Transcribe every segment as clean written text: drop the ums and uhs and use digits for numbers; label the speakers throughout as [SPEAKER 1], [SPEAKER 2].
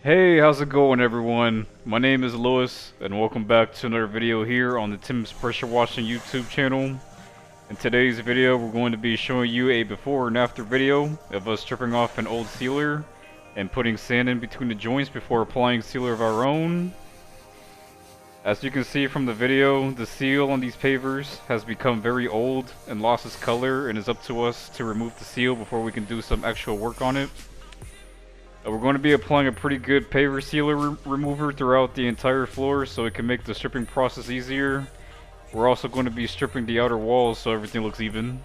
[SPEAKER 1] Hey, how's it going everyone? My name is Lewis and welcome back to another video here on the Tim's Pressure Washing YouTube channel. In today's video we're going to be showing you a before and after video of us stripping off an old sealer and putting sand in between the joints before applying sealer of our own. As you can see from the video, the seal on these pavers has become very old and lost its color, and it's up to us to remove the seal before we can do some actual work on it. We're going to be applying a pretty good paver sealer remover throughout the entire floor so it can make the stripping process easier. We're also going to be stripping the outer walls so everything looks even.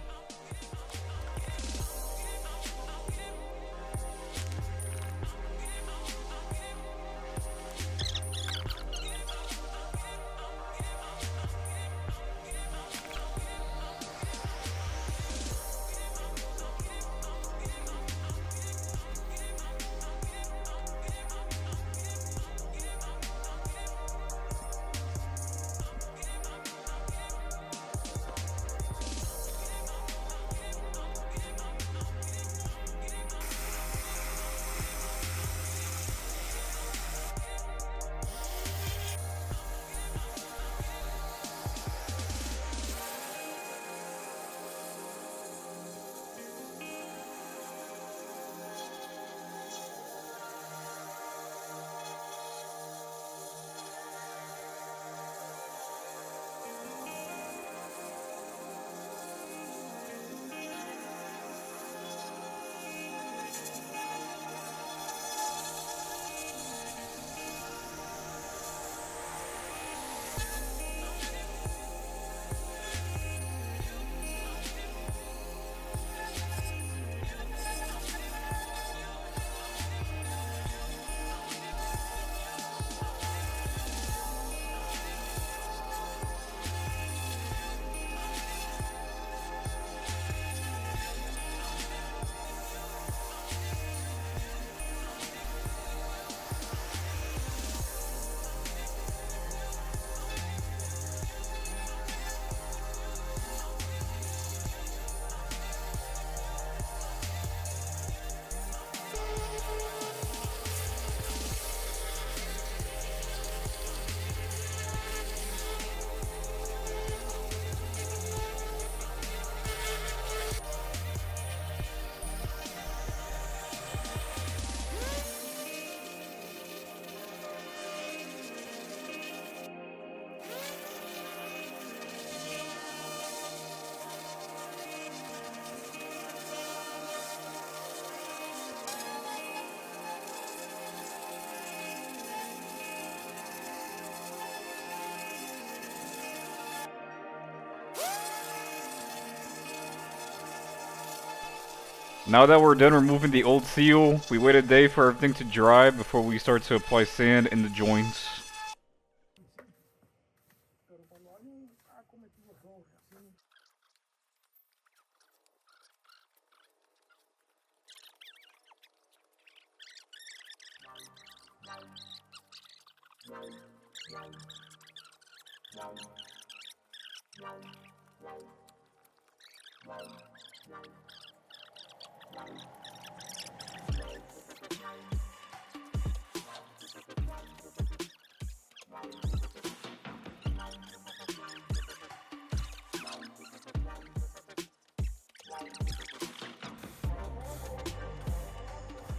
[SPEAKER 1] Now that we're done removing the old seal, we wait a day for everything to dry before we start to apply sand in the joints.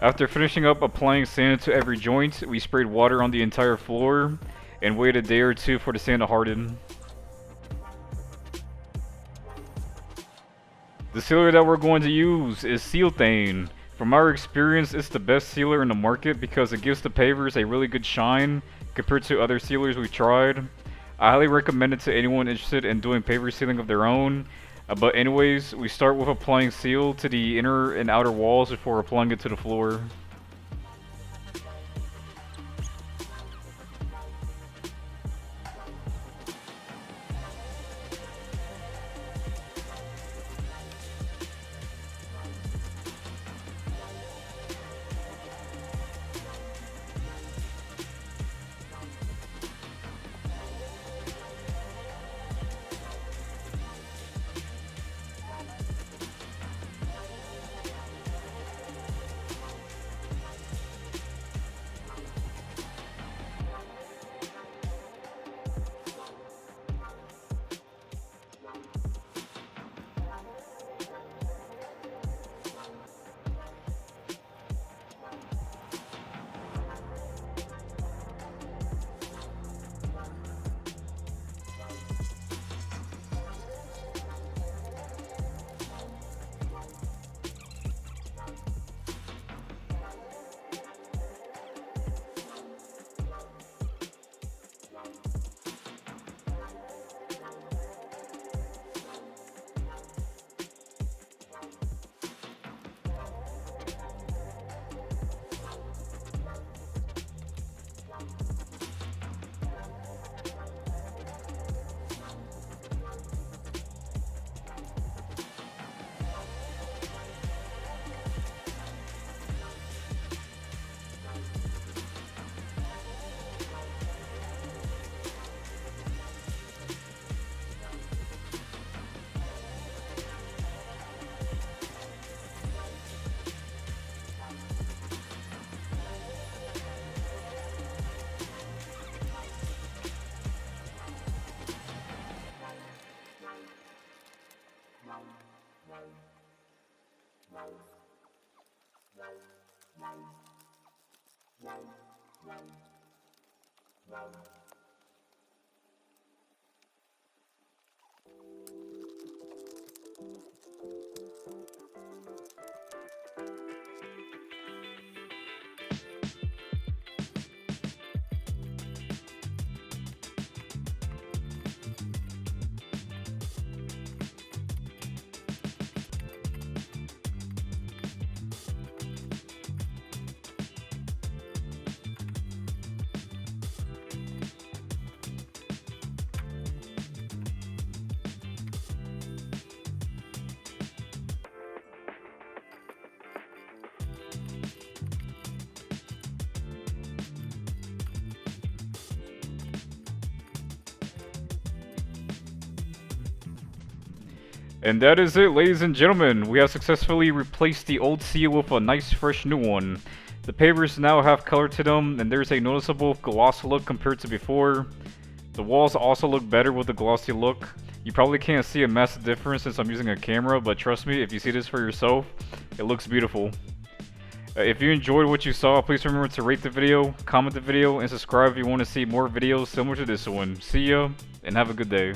[SPEAKER 1] After finishing up applying sand to every joint, we sprayed water on the entire floor and waited a day or two for the sand to harden. The sealer that we're going to use is Sealthane. From our experience, it's the best sealer in the market because it gives the pavers a really good shine compared to other sealers we've tried. I highly recommend it to anyone interested in doing paver sealing of their own. But anyways, we start with applying seal to the inner and outer walls before applying it to the floor. And that is it, ladies and gentlemen. We have successfully replaced the old seal with a nice fresh new one. The pavers now have color to them, and there's a noticeable gloss look compared to before. The walls also look better with the glossy look. You probably can't see a massive difference since I'm using a camera, but trust me, if you see this for yourself, it looks beautiful. If you enjoyed what you saw, please remember to rate the video, comment the video, and subscribe if you want to see more videos similar to this one. See ya, and have a good day.